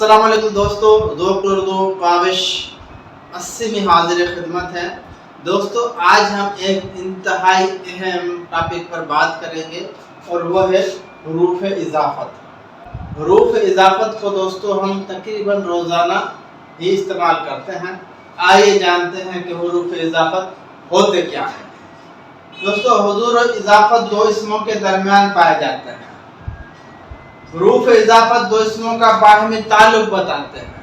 السلام علیکم دوستو، ذوق اردو کاوش 80 میں حاضر خدمت ہے۔ دوستو آج ہم ایک انتہائی اہم ٹاپک پر بات کریں گے اور وہ ہے حروف اضافت۔ حروف اضافت کو دوستو ہم تقریباً روزانہ ہی استعمال کرتے ہیں۔ آئیے جانتے ہیں کہ حروف اضافت ہوتے کیا ہیں۔ دوستو حروف اضافت دو اسموں کے درمیان پائے جاتے ہیں۔ حروف اضافت دو اسموں کا باہمی تعلق بتاتے ہیں۔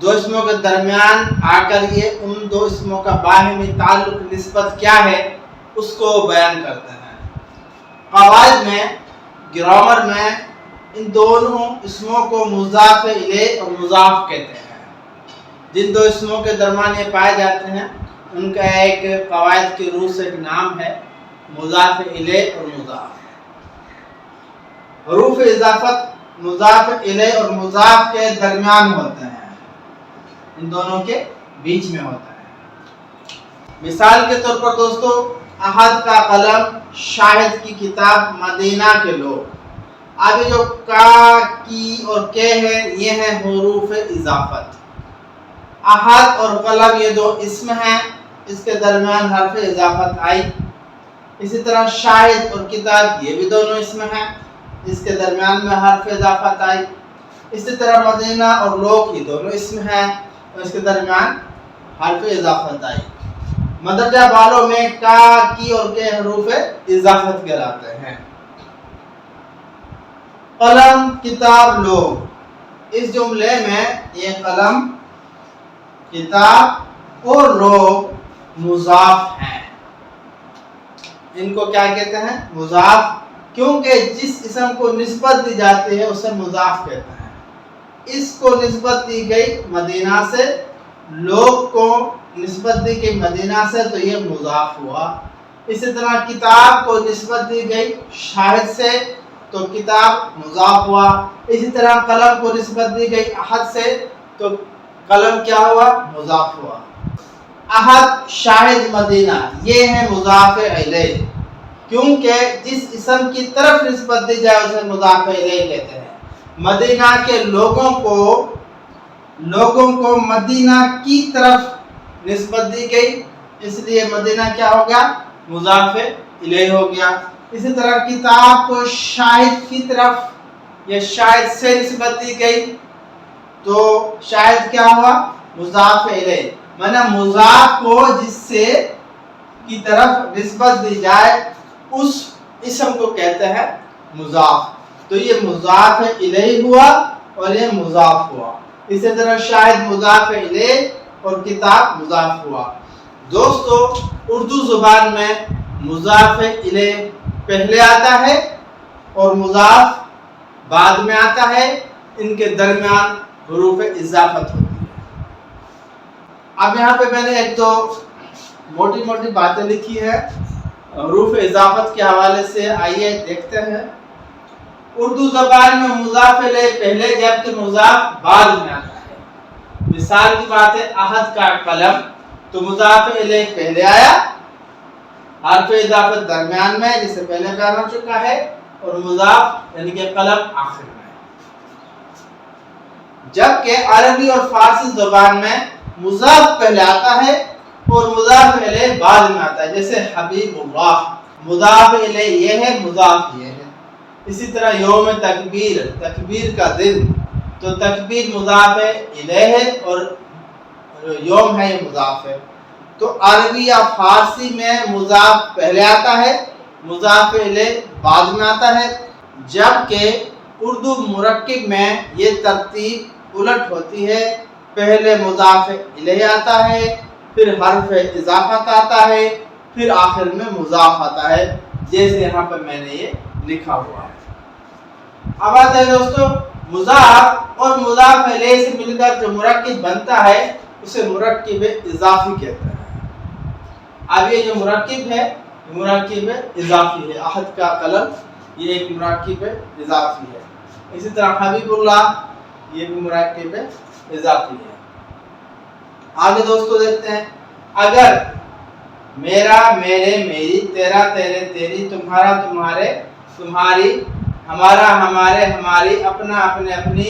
دو اسموں کے درمیان آ کر یہ ان دو اسموں کا باہمی تعلق نسبت کیا ہے اس کو بیان کرتے ہیں۔ قواعد میں، گرامر میں ان دونوں اسموں کو مضاف الیہ اور مضاف کہتے ہیں۔ جن دو اسموں کے درمیان یہ پائے جاتے ہیں ان کا ایک قواعد کی روح سے ایک نام ہے مضاف الیہ اور مضاف۔ حروف اضافت مضاف الیہ اور مضاف کے درمیان ہوتے ہیں، ان دونوں کے بیچ میں ہوتا ہے۔ مثال کے طور پر دوستو، احد کا قلم، شاہد کی کتاب، مدینہ کے لوگ۔ آگے جو کا، کی اور کے ہے یہ ہیں حروف اضافت۔ احد اور قلم یہ دو اسم ہیں، اس کے درمیان حرف اضافت آئی۔ اسی طرح شاہد اور کتاب یہ بھی دونوں اسم ہیں، اس کے درمیان میں حرف اضافت آئی۔ اسی طرح مدینہ اور لوگ یہ دونوں اسم ہیں اور اس کے درمیان حرف اضافت آئی۔ مدرجہ بالوں میں کا، کی اور کے حروف اضافت کہلاتے ہیں۔ قلم، کتاب، لوگ، اس جملے میں یہ قلم، کتاب اور لوگ مضاف ہیں۔ ان کو کیا کہتے ہیں؟ مضاف، کیونکہ جس اسم کو نسبت دی جاتی ہے اسے مضاف کہتے ہیں۔ اس کو نسبت دی گئی مدینہ سے، لوگ کو نسبت دی گئی مدینہ سے، تو یہ مضاف ہوا۔ اسی طرح کتاب کو نسبت دی گئی شاہد سے تو کتاب مضاف ہوا۔ اسی طرح قلم کو نسبت دی گئی احد سے تو قلم کیا ہوا؟ مضاف ہوا۔ احد، شاہد، مدینہ یہ ہے مضاف الیہ، کیونکہ جس اسم کی طرف نسبت دی جائے اسے مضاف الیہ کہتے ہیں۔ مدینہ کے لوگوں کو مدینہ کی طرف نسبت دی گئی، اس لیے مدینہ کیا ہو گیا؟ مضاف الیہ ہو گیا۔ اسی طرح کتاب کو شاہد کی طرف یا شاہد سے نسبت دی گئی تو شاہد کیا ہوا؟ مضاف الیہ۔ معنی مضاف کو جس سے کی طرف نسبت دی جائے اس اسم کو کہتے ہیں مضاف، تو یہ مضاف الیہ ہوا اور یہ مضاف ہوا۔ اسی طرح شاہد مضاف الیہ اور کتاب مضاف ہوا۔ دوستو اردو زبان میں مضاف الیہ پہلے آتا ہے اور مضاف بعد میں آتا ہے، ان کے درمیان حروف اضافت ہوتی ہے۔ اب یہاں پہ میں نے ایک دو موٹی موٹی باتیں لکھی ہے حروف اضافت کے حوالے سے، آئیے دیکھتے ہیں۔ اردو زبان میں مضاف الیہ پہلے جبکہ مضاف بعد میں آتا ہے۔ مثال کی بات ہے، احد کا قلم، تو مضاف الیہ پہلے آیا، حرف اضافت درمیان میں جسے پہلے بیان ہو چکا ہے، اور مضاف یعنی کہ قلم آخر میں۔ جبکہ عربی اور فارسی زبان میں مضاف پہلے آتا ہے اور مضاف الیہ بعد میں آتا ہے، جیسے حبیب اللہ، مضاف الیہ یہ ہے، مضاف یہ ہے۔ اسی طرح یوم تکبیر، تکبیر کا دن، تو تکبیر مضاف الیہ ہے اور یوم ہے یہ مضاف ہے۔ تو عربی یا فارسی میں مضاف پہلے آتا ہے، مضاف الیہ بعد میں آتا ہے، جبکہ اردو مرکب میں یہ ترتیب الٹ ہوتی ہے، پہلے مضاف الیہ آتا ہے، پھر حرف اضافت آتا ہے، پھر آخر میں مضاف آتا ہے، جیسے یہاں پر میں نے یہ لکھا ہوا ہے۔ اب آتا ہے دوستو، مضاف اور مضاف الیہ سے مل کر جو مرکب بنتا ہے اسے مرکب اضافی کہتے ہیں۔ اب یہ جو مرکب ہے یہ مرکب اضافی ہے۔ احد کا قلم یہ ایک مرکب اضافی ہے۔ اسی طرح حبیب اللہ یہ بھی مرکب اضافی ہے۔ آگے دوستو دیکھتے ہیں، اگر میرا، میرے، میری، تیرا، تیرے، تیری، تمہارا، تمہارے، تمہاری، ہمارا، ہمارے، ہماری، اپنا، اپنے، اپنی،